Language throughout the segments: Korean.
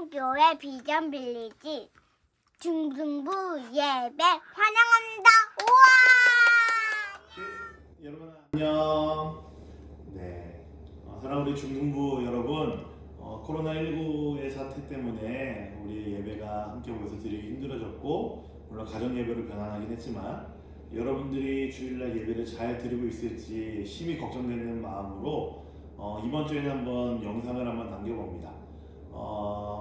한국교회 비전 빌리지 중등부 예배 환영합니다. 우와! 여러분 안녕. 네, 사랑하는 우리 중등부 여러분, 코로나19의 사태 때문에 우리 예배가 함께 모여서 드리기 힘들어졌고, 물론 가정 예배로 변환하긴 했지만 여러분들이 주일날 예배를 잘 드리고 있을지 심히 걱정되는 마음으로 이번 주에는 한번 영상을 한번 남겨봅니다.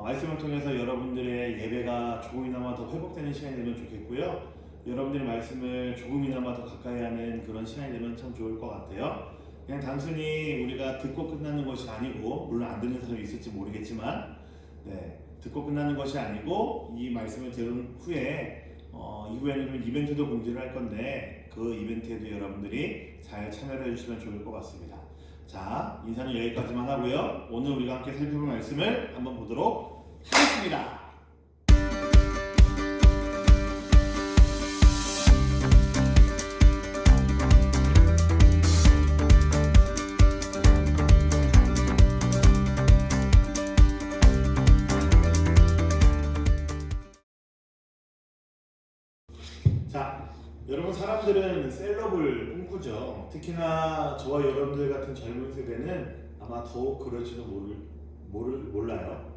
말씀을 통해서 여러분들의 예배가 조금이나마 더 회복되는 시간이 되면 좋겠고요. 여러분들의 말씀을 조금이나마 더 가까이 하는 그런 시간이 되면 참 좋을 것 같아요. 그냥 단순히 우리가 듣고 끝나는 것이 아니고, 물론 안 듣는 사람이 있을지 모르겠지만, 듣고 끝나는 것이 아니고 이 말씀을 들은 후에 이후에는 좀 이벤트도 공지를 할 건데, 그 이벤트에도 여러분들이 잘 참여를 해주시면 좋을 것 같습니다. 자, 인사는 여기까지만 하고요. 오늘 우리가 함께 살펴볼 말씀을 한번 보도록 하겠습니다. 자, 여러분, 사람들은 셀럽을 꿈꾸죠. 특히나 저와 여러분들 같은 젊은 세대는 아마 더욱 그럴지도 몰라요.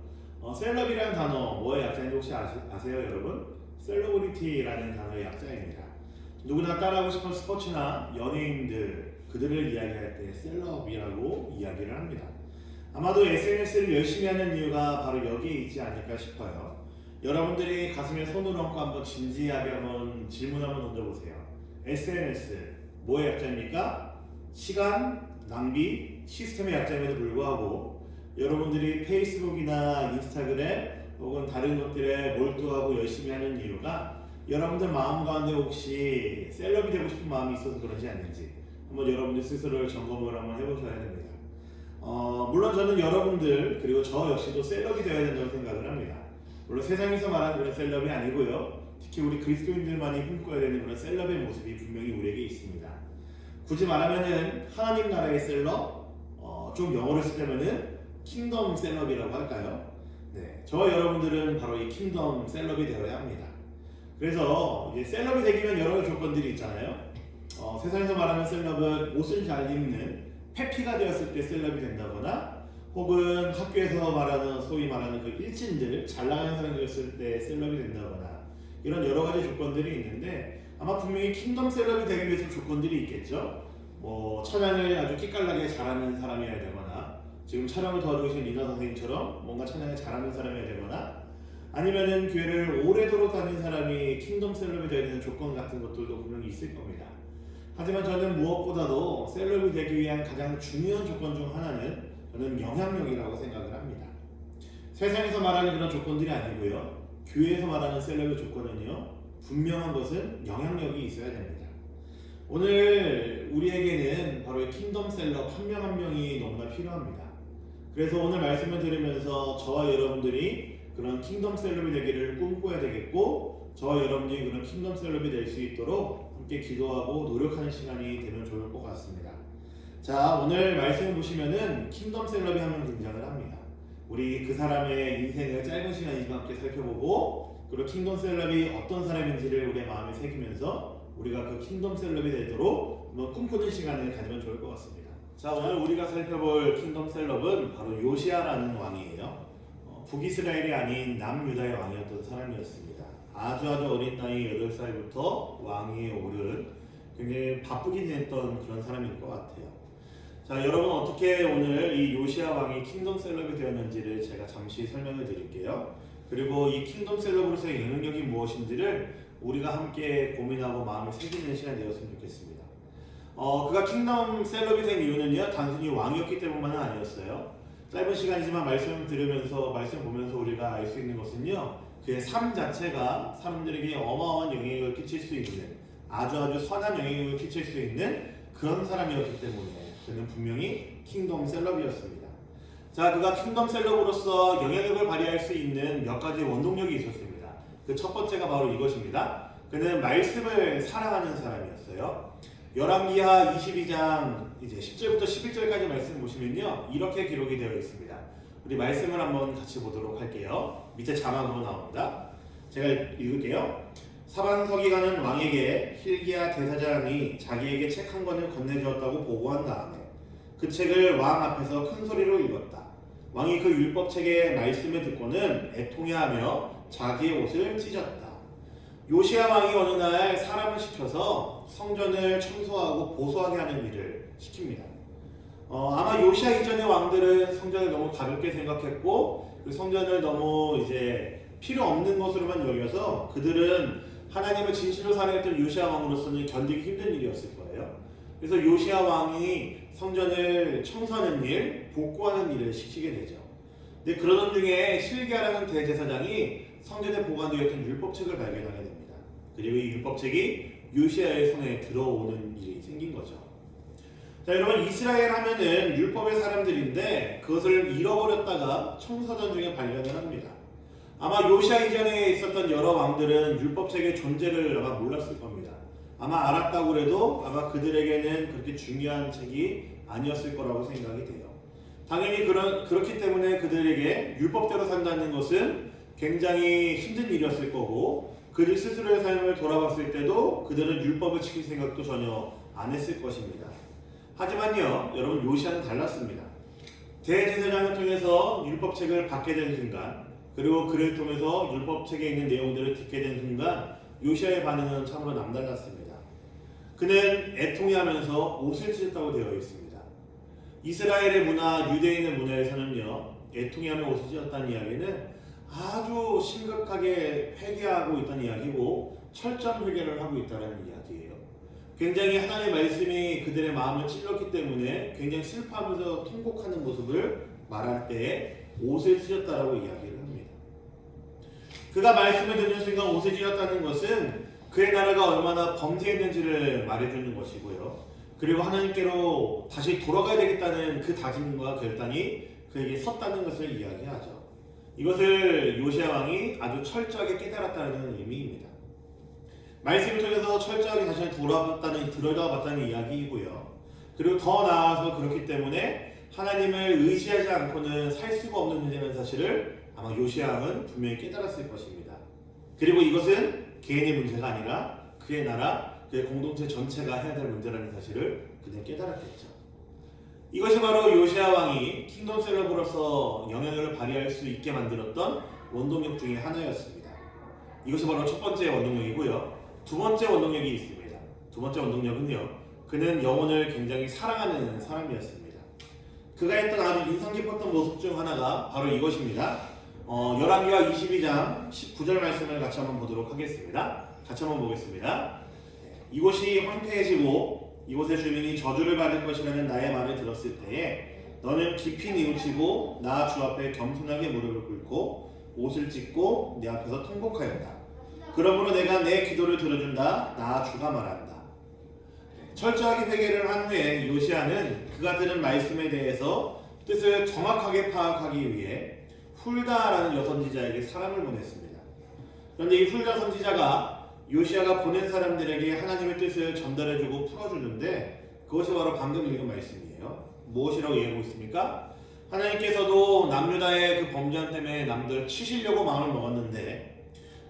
셀럽이라는 단어, 뭐의 약자인지 혹시 아세요, 여러분? 셀러브리티라는 단어의 약자입니다. 누구나 따라하고 싶은 스포츠나 연예인들, 그들을 이야기할 때 셀럽이라고 이야기를 합니다. 아마도 SNS를 열심히 하는 이유가 바로 여기에 있지 않을까 싶어요. 여러분들이 가슴에 손을 얹고 한번 진지하게 한번 질문 한번 던져보세요. SNS 뭐의 약자입니까? 시간, 낭비, 시스템의 약자임에도 불구하고 여러분들이 페이스북이나 인스타그램 혹은 다른 것들에 몰두하고 열심히 하는 이유가 여러분들 마음 가운데 혹시 셀럽이 되고 싶은 마음이 있어서 그런지 아닌지 한번 여러분들 스스로를 점검을 한번 해보셔야 됩니다. 물론 저는 여러분들 그리고 저 역시도 셀럽이 되어야 된다고 생각을 합니다. 물론 세상에서 말하는 그런 셀럽이 아니고요. 특히 우리 그리스도인들만이 꿈꿔야 되는 그런 셀럽의 모습이 분명히 우리에게 있습니다. 굳이 말하면은 하나님 나라의 셀럽, 좀 영어로 쓰자면은 킹덤 셀럽이라고 할까요? 네, 저와 여러분들은 바로 이 킹덤 셀럽이 되어야 합니다. 그래서 이제 셀럽이 되기 위한 여러 가지 조건들이 있잖아요. 세상에서 말하는 셀럽은 옷을 잘 입는 페피가 되었을 때 셀럽이 된다거나, 혹은 학교에서 말하는 소위 말하는 그 일진들, 잘 나가는 사람이었을 때 셀럽이 된다거나, 이런 여러 가지 조건들이 있는데 아마 분명히 킹덤 셀럽이 되기 위해서 조건들이 있겠죠. 찬양을 아주 기깔나게 잘하는 사람이어야 되거나, 지금 촬영을 도와주고 계신 리나 선생님처럼 뭔가 찬양을 잘하는 사람이어야 되거나, 아니면은 교회를 오래도록 다닌 사람이 킹덤 셀럽이 되야 되는 조건 같은 것들도 분명히 있을 겁니다. 하지만 저는 무엇보다도 셀럽이 되기 위한 가장 중요한 조건 중 하나는 저는 영향력이라고 생각을 합니다. 세상에서 말하는 그런 조건들이 아니고요. 교회에서 말하는 셀럽의 조건은요, 분명한 것은 영향력이 있어야 됩니다. 오늘 우리에게는 바로 이 킹덤 셀럽 한 명 한 명이 너무나 필요합니다. 그래서 오늘 말씀을 들으면서 저와 여러분들이 그런 킹덤 셀럽이 되기를 꿈꿔야 되겠고, 저와 여러분들이 그런 킹덤 셀럽이 될 수 있도록 함께 기도하고 노력하는 시간이 되면 좋을 것 같습니다. 자, 오늘 말씀을 보시면은 킹덤 셀럽이 한 명 등장을 합니다. 우리 그 사람의 인생을 짧은 시간이지만 함께 살펴보고, 그리고 킹덤 셀럽이 어떤 사람인지를 우리의 마음에 새기면서 우리가 그 킹덤 셀럽이 되도록 한번 꿈꾸는 시간을 가지면 좋을 것 같습니다. 자, 오늘 우리가 살펴볼 킹덤 셀럽은 바로 요시야라는 왕이에요. 북이스라엘이 아닌 남유다의 왕이었던 사람이었습니다. 아주 어린 나이 8살부터 왕위에 오른 굉장히 바쁘게 지냈던 그런 사람일 것 같아요. 자, 여러분, 어떻게 오늘 이 요시야 왕이 킹덤 셀럽이 되었는지를 제가 잠시 설명을 드릴게요. 그리고 이 킹덤 셀럽으로서의 영향력이 무엇인지를 우리가 함께 고민하고 마음을 새기는 시간이 되었으면 좋겠습니다. 그가 킹덤 셀럽이 된 이유는요, 단순히 왕이었기 때문만은 아니었어요. 짧은 시간이지만 말씀을 들으면서, 말씀 보면서 우리가 알 수 있는 것은요, 그의 삶 자체가 사람들에게 어마어마한 영향력을 끼칠 수 있는, 아주 선한 영향력을 끼칠 수 있는 그런 사람이었기 때문에 그는 분명히 킹덤 셀럽이었습니다. 자, 그가 킹덤 셀럽으로서 영향력을 발휘할 수 있는 몇 가지 원동력이 있었습니다. 그 첫 번째가 바로 이것입니다. 그는 말씀을 사랑하는 사람이었어요. 열왕기하 22장 이제 10절부터 11절까지 말씀 보시면요, 이렇게 기록이 되어 있습니다. 우리 말씀을 한번 같이 보도록 할게요. 밑에 자막으로 나옵니다. 제가 읽을게요. 사반서기관은 왕에게 hil기야 대사장이 자기에게 책 한 권을 건네주었다고 보고한 다음에 그 책을 왕 앞에서 큰 소리로 읽었다. 왕이 그 율법책의 말씀을 듣고는 애통해하며 자기의 옷을 찢었다. 요시야 왕이 어느 날 사람을 시켜서 성전을 청소하고 보수하게 하는 일을 시킵니다. 아마 요시야 이전의 왕들은 성전을 너무 가볍게 생각했고 그 성전을 너무 이제 필요 없는 것으로만 여겨서 그들은 하나님을 진실로 사랑했던 요시야 왕으로서는 견디기 힘든 일이었을 거예요. 그래서 요시야 왕이 성전을 청소하는 일, 복구하는 일을 시키게 되죠. 근데 그러던 중에 hil기야라는 대제사장이 성전에 보관되었던 율법책을 발견하게 됩니다. 그리고 이 율법책이 요시야의 손에 들어오는 일이 생긴 거죠. 자, 여러분, 이스라엘 하면은 율법의 사람들인데 그것을 잃어버렸다가 청소전 중에 발견을 합니다. 아마 요시야 이전에 있었던 여러 왕들은 율법책의 존재를 아마 몰랐을 겁니다. 아마 알았다고 해도 아마 그들에게는 그렇게 중요한 책이 아니었을 거라고 생각이 돼요. 당연히 그렇기 때문에 그들에게 율법대로 산다는 것은 굉장히 힘든 일이었을 거고 그들 스스로의 삶을 돌아봤을 때도 그들은 율법을 지킬 생각도 전혀 안 했을 것입니다. 하지만요, 여러분, 요시야는 달랐습니다. 대제사장을 통해서 율법책을 받게 된 순간, 그리고 그를 통해서 율법책에 있는 내용들을 듣게 된 순간 요시야의 반응은 참으로 남달랐습니다. 그는 애통해하면서 옷을 찢었다고 되어 있습니다. 이스라엘의 문화, 유대인의 문화에서는요, 애통해하며 옷을 찢었다는 이야기는 아주 심각하게 회개하고 있다는 이야기고 철저한 회개를 하고 있다는 이야기예요. 굉장히 하나님의 말씀이 그들의 마음을 찔렀기 때문에 굉장히 슬퍼하면서 통곡하는 모습을 말할 때 옷을 찢었다라고 이야기를 합니다. 그가 말씀을 듣는 순간 옷을 찢었다는 것은 그의 나라가 얼마나 범죄했는지를 말해주는 것이고요. 그리고 하나님께로 다시 돌아가야 되겠다는 그 다짐과 결단이 그에게 섰다는 것을 이야기하죠. 이것을 요시야 왕이 아주 철저하게 깨달았다는 의미입니다. 말씀을 통해서 철저하게 자신을 들여다봤다는 이야기이고요. 그리고 더 나아가서 그렇기 때문에 하나님을 의지하지 않고는 살 수가 없는 문제라는 사실을 아마 요시야 왕은 분명히 깨달았을 것입니다. 그리고 이것은 개인의 문제가 아니라 그의 나라, 그의 공동체 전체가 해야 될 문제라는 사실을 그는 깨달았겠죠. 이것이 바로 요시야 왕이 킹덤 셀럽으로서 영향력을 발휘할 수 있게 만들었던 원동력 중에 하나였습니다. 이것이 바로 첫 번째 원동력이고요. 두 번째 원동력이 있습니다. 두 번째 원동력은요, 그는 영혼을 굉장히 사랑하는 사람이었습니다. 그가 했던 아주 인상 깊었던 모습 중 하나가 바로 이것입니다. 열왕기하 22장 19절 말씀을 같이 한번 보도록 하겠습니다. 같이 한번 보겠습니다. 이곳이 황폐해지고 이곳의 주민이 저주를 받을 것이라는 나의 말을 들었을 때에 너는 깊이 뉘우치고 나 주 앞에 겸손하게 무릎을 꿇고 옷을 찢고 내 앞에서 통곡하였다. 그러므로 내가 내 기도를 들어준다. 나 주가 말한다. 철저하게 회개를 한 후에 요시야는 그가 들은 말씀에 대해서 뜻을 정확하게 파악하기 위해 훌다라는 여선지자에게 사람을 보냈습니다. 그런데 이 훌다 선지자가 요시야가 보낸 사람들에게 하나님의 뜻을 전달해주고 풀어주는데 그것이 바로 방금 읽은 말씀이에요. 무엇이라고 얘기하고 있습니까? 하나님께서도 남유다의 그 범죄함 때문에 남들을 치시려고 마음을 먹었는데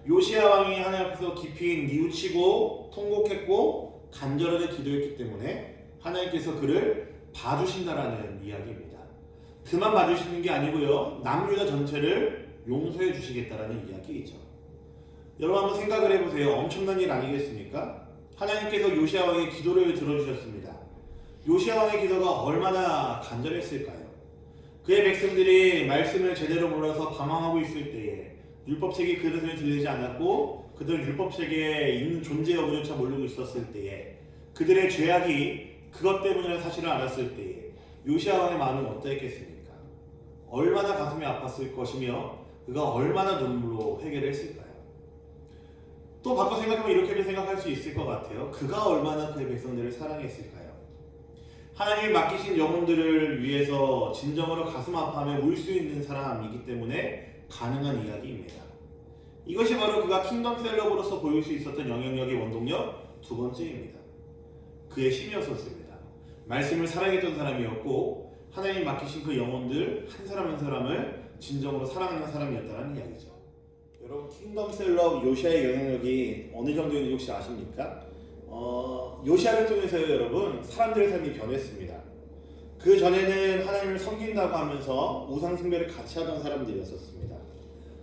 요시야 왕이 하나님 앞에서 깊이 뉘우치고 통곡했고 간절하게 기도했기 때문에 하나님께서 그를 봐주신다라는 이야기입니다. 그만 봐주시는 게 아니고요, 남유다 전체를 용서해 주시겠다라는 이야기이죠. 여러분 한번 생각을 해보세요. 엄청난 일 아니겠습니까? 하나님께서 요시야 왕의 기도를 들어주셨습니다. 요시야 왕의 기도가 얼마나 간절했을까요? 그의 백성들이 말씀을 제대로 몰라서 방황하고 있을 때에 율법책이 그들을 들리지 않았고 그들은 율법책에 있는 존재 여부조차 모르고 있었을 때에 그들의 죄악이 그것 때문이라는 사실을 알았을 때에 요시야 왕의 마음은 어떠했겠습니까? 얼마나 가슴이 아팠을 것이며 그가 얼마나 눈물로 회개를 했을까요? 또 바꿔 생각하면 이렇게도 생각할 수 있을 것 같아요. 그가 얼마나 그의 백성들을 사랑했을까요? 하나님이 맡기신 영혼들을 위해서 진정으로 가슴 아파하며 울 수 있는 사람이기 때문에 가능한 이야기입니다. 이것이 바로 그가 킹덤 셀럽으로서 보일 수 있었던 영향력의 원동력 두 번째입니다. 그의 힘이었습니다. 말씀을 사랑했던 사람이었고 하나님 맡기신 그 영혼들 한 사람 한 사람을 진정으로 사랑하는 사람이었다는 이야기죠. 여러분 킹덤 셀럽 요시아의 영향력이 어느 정도인지 혹시 아십니까? 요시아를 통해서요 여러분 사람들의 삶이 변했습니다. 그 전에는 하나님을 섬긴다고 하면서 우상 숭배를 같이 하던 사람들이었습니다.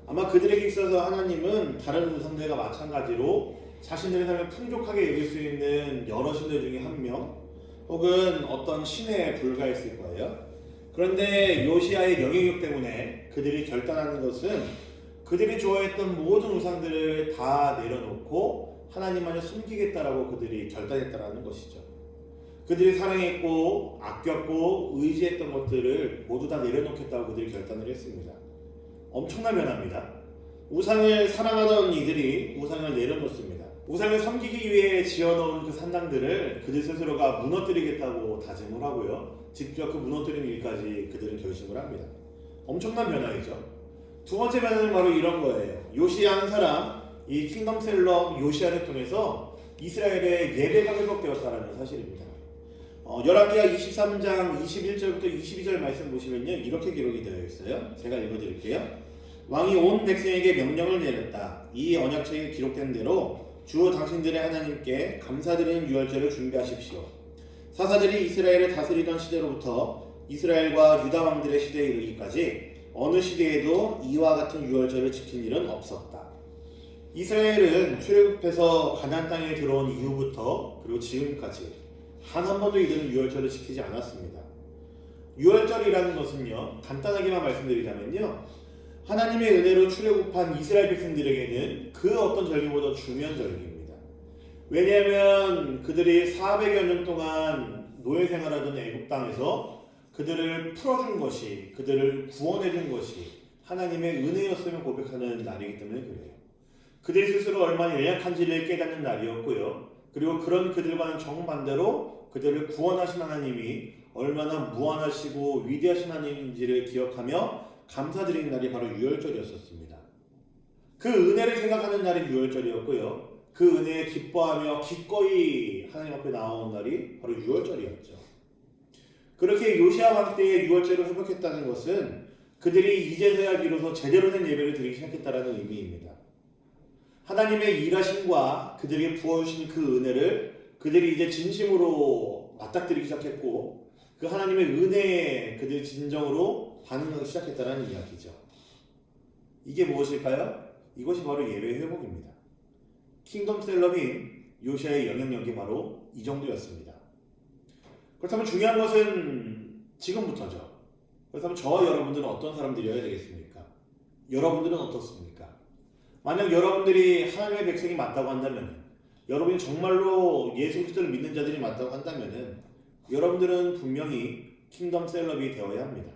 아마 그들에게 있어서 하나님은 다른 우상들과 마찬가지로 자신들의 삶을 풍족하게 여길 수 있는 여러 신들 중에 한 명 혹은 어떤 신에 불과했을 거예요. 그런데 요시아의 영향력 때문에 그들이 결단하는 것은 그들이 좋아했던 모든 우상들을 다 내려놓고 하나님만을 섬기겠다라고 그들이 결단했다라는 것이죠. 그들이 사랑했고 아꼈고 의지했던 것들을 모두 다 내려놓겠다고 그들이 결단을 했습니다. 엄청난 변화입니다. 우상을 사랑하던 이들이 우상을 내려놓습니다. 우상을 섬기기 위해 지어놓은 그 산당들을 그들 스스로가 무너뜨리겠다고 다짐을 하고요. 직접 그 무너뜨리는 일까지 그들은 결심을 합니다. 엄청난 변화이죠. 두 번째 변화는 바로 이런 거예요. 요시야 한 사람, 이 킹덤 셀럽 요시아를 통해서 이스라엘의 예배가 회복되었다는 사실입니다. 열왕기하 23장 21절부터 22절 말씀 보시면요 이렇게 기록이 되어 있어요. 제가 읽어드릴게요. 왕이 온 백성에게 명령을 내렸다. 이 언약책에 기록된 대로 주 당신들의 하나님께 감사드리는 유월절을 준비하십시오. 사사들이 이스라엘을 다스리던 시대로부터 이스라엘과 유다 왕들의 시대에 이르기까지 어느 시대에도 이와 같은 유월절을 지킨 일은 없었다. 이스라엘은 출애굽해서 가나안 땅에 들어온 이후부터 그리고 지금까지 단 한 번도 이들은 유월절을 지키지 않았습니다. 유월절이라는 것은요 간단하게만 말씀드리자면요 하나님의 은혜로 출애굽한 이스라엘 백성들에게는 그 어떤 절기보다 중요한 절기입니다. 왜냐하면 그들이 400여 년 동안 노예 생활하던 애굽 땅에서 그들을 풀어준 것이 그들을 구원해준 것이 하나님의 은혜였음을 고백하는 날이기 때문에 그래요. 그들 스스로 얼마나 연약한지를 깨닫는 날이었고요. 그리고 그런 그들과는 정반대로 그들을 구원하신 하나님이 얼마나 무한하시고 위대하신 하나님인지를 기억하며 감사드리는 날이 바로 유월절이었습니다. 그 은혜를 생각하는 날이 유월절이었고요. 그 은혜에 기뻐하며 기꺼이 하나님 앞에 나온 날이 바로 유월절이었죠. 그렇게 요시야 왕 때의 유월절을 회복했다는 것은 그들이 이제서야 비로소 제대로 된 예배를 드리기 시작했다는 의미입니다. 하나님의 일하심과 그들에게 부어주신 그 은혜를 그들이 이제 진심으로 맞닥뜨리기 시작했고 그 하나님의 은혜에 그들이 진정으로 반응하기 시작했다는 이야기죠. 이게 무엇일까요? 이것이 바로 예배의 회복입니다. 킹덤 셀럽인 요시아의 영향력이 바로 이 정도였습니다. 그렇다면 중요한 것은 지금부터죠. 그렇다면 저와 여러분들은 어떤 사람들이어야 되겠습니까? 여러분들은 어떻습니까? 만약 여러분들이 하나님의 백성이 맞다고 한다면 여러분이 정말로 예수 그리스도를 믿는 자들이 맞다고 한다면 여러분들은 분명히 킹덤 셀럽이 되어야 합니다.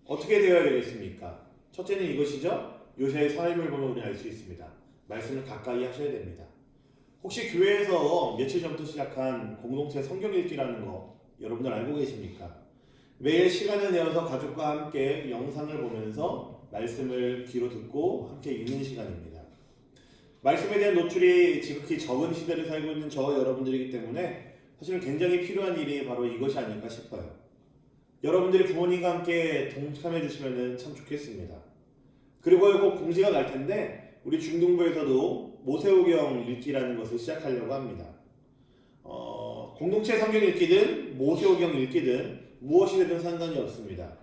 어떻게 되어야 되겠습니까? 첫째는 이것이죠. 요시아의 삶을 보면 우리는 알 수 있습니다. 말씀을 가까이 하셔야 됩니다. 혹시 교회에서 며칠 전부터 시작한 공동체 성경 읽기라는 거 여러분들 알고 계십니까? 매일 시간을 내어서 가족과 함께 영상을 보면서 말씀을 귀로 듣고 함께 읽는 시간입니다. 말씀에 대한 노출이 지극히 적은 시대를 살고 있는 저와 여러분들이기 때문에 사실은 굉장히 필요한 일이 바로 이것이 아닐까 싶어요. 여러분들이 부모님과 함께 동참해 주시면 참 좋겠습니다. 그리고 곧 공지가 날 텐데 우리 중등부에서도 모세오경 읽기라는 것을 시작하려고 합니다. 공동체 성경 읽기든 모세오경 읽기든 무엇이 되든 상관이 없습니다.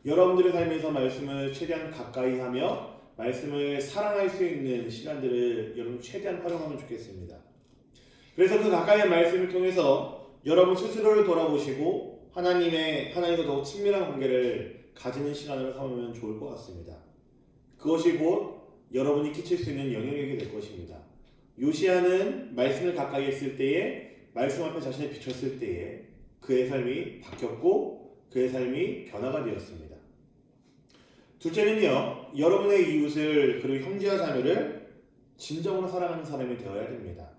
여러분들의 삶에서 말씀을 최대한 가까이 하며 말씀을 사랑할 수 있는 시간들을 여러분 최대한 활용하면 좋겠습니다. 그래서 그 가까이의 말씀을 통해서 여러분 스스로를 돌아보시고 하나님과 더욱 친밀한 관계를 가지는 시간으로 삼으면 좋을 것 같습니다. 그것이 곧 여러분이 끼칠 수 있는 영향력이 될 것입니다. 요시아는 말씀을 가까이 했을 때에 말씀 앞에 자신을 비췄을 때에 그의 삶이 바뀌었고 그의 삶이 변화가 되었습니다. 둘째는요, 여러분의 이웃을 그리고 형제와 자매를 진정으로 사랑하는 사람이 되어야 됩니다.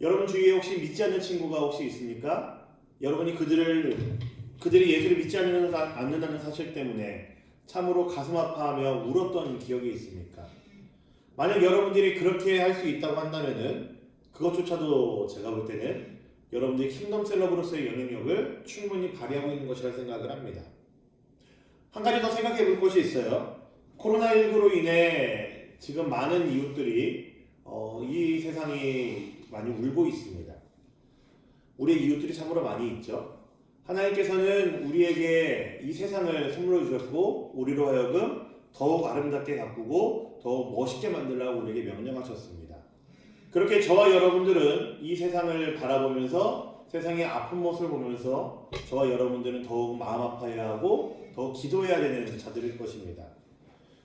여러분 주위에 혹시 믿지 않는 친구가 혹시 있습니까? 여러분이 그들이 예수를 믿지 않는다는 사실 때문에 참으로 가슴 아파하며 울었던 기억이 있습니까? 만약 여러분들이 그렇게 할 수 있다고 한다면은 그것조차도 제가 볼 때는 여러분들이 킹덤 셀럽으로서의 영향력을 충분히 발휘하고 있는 것이라 생각을 합니다. 한 가지 더 생각해 볼 것이 있어요. 코로나19로 인해 지금 많은 이웃들이 이 세상이 많이 울고 있습니다. 우리의 이웃들이 참으로 많이 있죠. 하나님께서는 우리에게 이 세상을 선물로 주셨고 우리로 하여금 더욱 아름답게 가꾸고 더욱 멋있게 만들라고 우리에게 명령하셨습니다. 그렇게 저와 여러분들은 이 세상을 바라보면서 세상의 아픈 모습을 보면서 저와 여러분들은 더욱 마음 아파해야 하고 더욱 기도해야 되는 자들일 것입니다.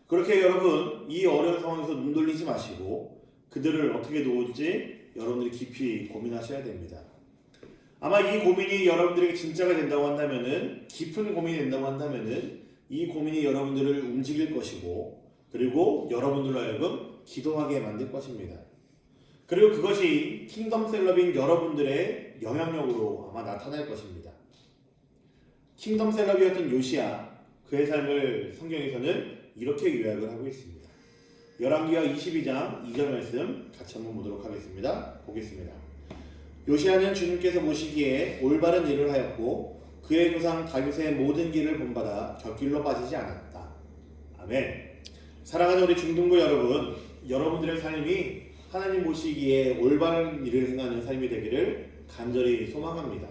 그렇게 여러분 이 어려운 상황에서 눈 돌리지 마시고 그들을 어떻게 도울지 여러분들이 깊이 고민하셔야 됩니다. 아마 이 고민이 여러분들에게 진짜가 된다고 한다면은 깊은 고민이 된다고 한다면은 이 고민이 여러분들을 움직일 것이고 그리고 여러분들로 하여금 기도하게 만들 것입니다. 그리고 그것이 킹덤 셀럽인 여러분들의 영향력으로 아마 나타날 것입니다. 킹덤 셀럽이었던 요시야 그의 삶을 성경에서는 이렇게 요약을 하고 있습니다. 열왕기하 22장 2절 말씀 같이 한번 보도록 하겠습니다. 보겠습니다. 요시야는 주님께서 보시기에 올바른 일을 하였고 그의 조상 다윗의 모든 길을 본받아 곁길로 빠지지 않았다. 아멘. 사랑하는 우리 중등부 여러분, 여러분들의 삶이 하나님 보시기에 올바른 일을 행하는 삶이 되기를 간절히 소망합니다.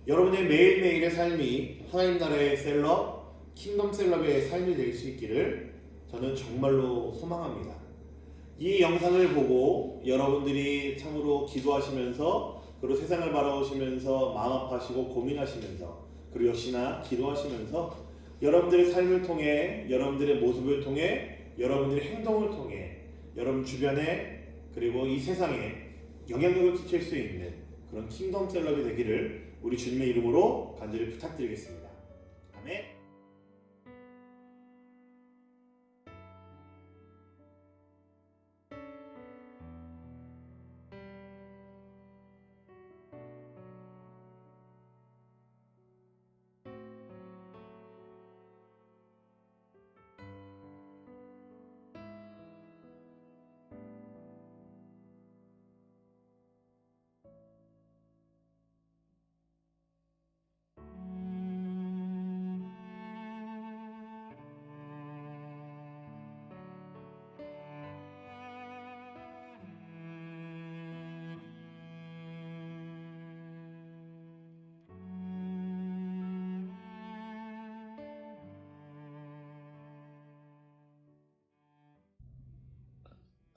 여러분의 매일매일의 삶이 하나님 나라의 셀럽, 킹덤 셀럽의 삶이 될 수 있기를 저는 정말로 소망합니다. 이 영상을 보고 여러분들이 참으로 기도하시면서 그리고 세상을 바라보시면서 마음 아파하시고 고민하시면서 그리고 역시나 기도하시면서 여러분들의 삶을 통해 여러분들의 모습을 통해 여러분들의 행동을 통해 여러분 주변에 그리고 이 세상에 영향력을 끼칠 수 있는 그런 킹덤 셀럽이 되기를 우리 주님의 이름으로 간절히 부탁드리겠습니다. 아멘.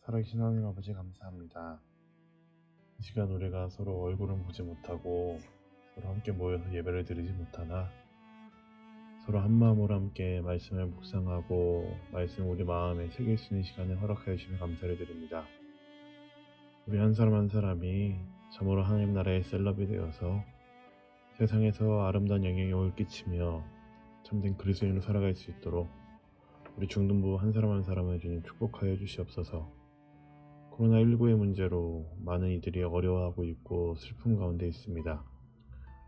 살아계신 하나님 아버지 감사합니다. 이 시간 우리가 서로 얼굴은 보지 못하고 서로 함께 모여서 예배를 드리지 못하나 서로 한마음으로 함께 말씀을 묵상하고 말씀을 우리 마음에 새길 수 있는 시간을 허락하여 주시며 감사를 드립니다. 우리 한 사람 한 사람이 참으로 하나님 나라의 셀럽이 되어서 세상에서 아름다운 영향력을 끼치며 참된 그리스도인으로 살아갈 수 있도록 우리 중등부 한 사람 한 사람을 주님 축복하여 주시옵소서. 코로나19의 문제로 많은 이들이 어려워하고 있고 슬픔 가운데 있습니다.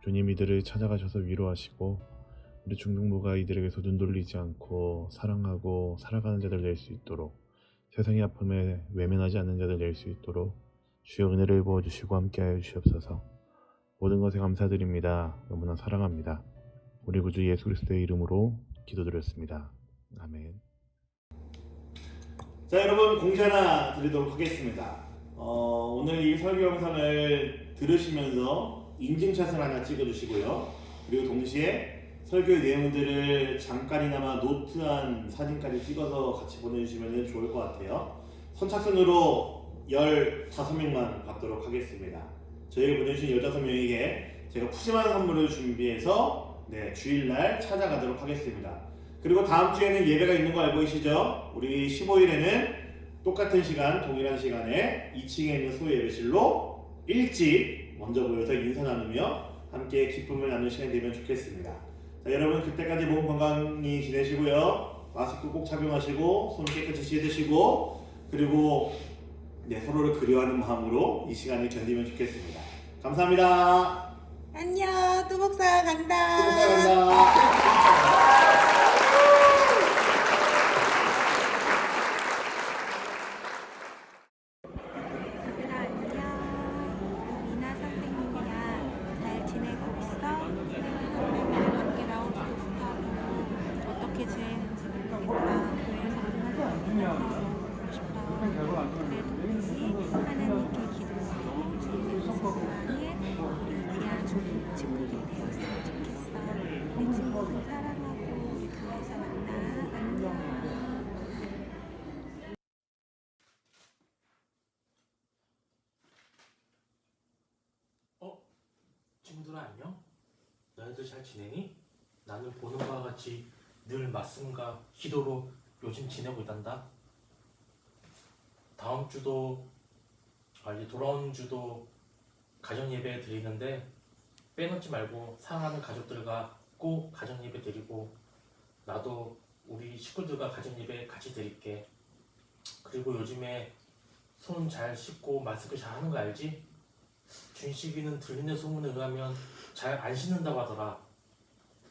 주님 이들을 찾아가셔서 위로하시고 우리 중등부가 이들에게서 눈 돌리지 않고 사랑하고 살아가는 자들 낼 수 있도록 세상의 아픔에 외면하지 않는 자들 낼 수 있도록 주여 은혜를 부어주시고 함께하여 주시옵소서. 모든 것에 감사드립니다. 너무나 사랑합니다. 우리 구주 예수 그리스도의 이름으로 기도드렸습니다. 아멘. 자, 여러분 공지 하나 드리도록 하겠습니다. 오늘 이 설교 영상을 들으시면서 인증샷을 하나 찍어주시고요. 그리고 동시에 설교의 내용들을 잠깐이나마 노트한 사진까지 찍어서 같이 보내주시면 좋을 것 같아요. 선착순으로 15명만 받도록 하겠습니다. 저희가 보내주신 15명에게 제가 푸짐한 선물을 준비해서 주일날 찾아가도록 하겠습니다. 그리고 다음 주에는 예배가 있는 거 알고 계시죠? 우리 15일에는 똑같은 시간, 동일한 시간에 2층에 있는 소유 예배실로 일찍 먼저 모여서 인사 나누며 함께 기쁨을 나누는 시간이 되면 좋겠습니다. 자, 여러분 그때까지 몸 건강히 지내시고요. 마스크 꼭 착용하시고 손 깨끗이 씻으시고 그리고 서로를 그리워하는 마음으로 이 시간을 견디면 좋겠습니다. 감사합니다. 안녕, 뚜목사 간다. 뚜목사 간다. 얘들아 안녕. 미나 선생님이야. 사랑하고 우리 교회에서 만나. 안녕. 친구들아 안녕? 너희들 잘 지내니? 나는 보는 바와 같이 늘 말씀과 기도로 요즘 지내고 있단다. 다음 주도 이제 돌아오는 주도 가정 예배 드리는데 빼놓지 말고 사랑하는 가족들과 꼭 가정 예배 드리고 나도 우리 식구들과 가정 예배 같이 드릴게. 그리고 요즘에 손 잘 씻고 마스크 잘 하는 거 알지? 준식이는 들리는 소문에 의하면 잘 안 씻는다고 하더라.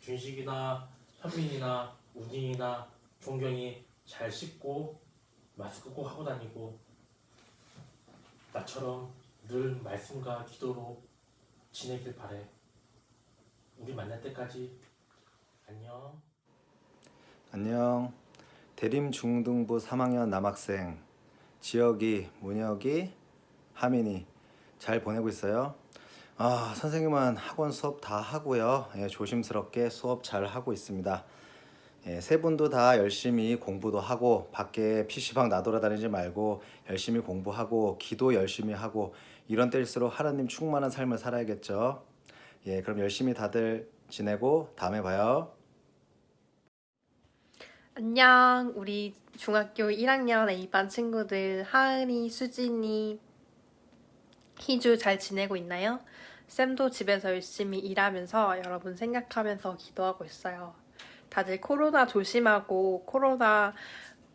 준식이나 현민이나 우진이나 종경이 잘 씻고 마스크 꼭 하고 다니고 나처럼 늘 말씀과 기도로 지내길 바래. 우리 만날 때까지 안녕. 안녕. 대림중등부 3학년 남학생 지혁이, 문혁이, 하민이 잘 보내고 있어요? 선생님은 학원 수업 다 하고요. 조심스럽게 수업 잘 하고 있습니다. 세 분도 다 열심히 공부도 하고 밖에 PC방 나돌아다니지 말고 열심히 공부하고 기도 열심히 하고 이런 때일수록 하나님 충만한 삶을 살아야겠죠. 그럼 열심히 다들 지내고 다음에 봐요. 안녕, 우리 중학교 1학년 A반 친구들 하은이, 수진이, 희주 잘 지내고 있나요? 쌤도 집에서 열심히 일하면서 여러분 생각하면서 기도하고 있어요. 다들 코로나 조심하고 코로나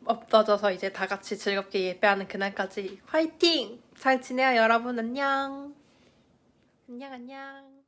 없어져서 이제 다 같이 즐겁게 예배하는 그날까지 화이팅! 잘 지내요 여러분. 안녕. 안녕.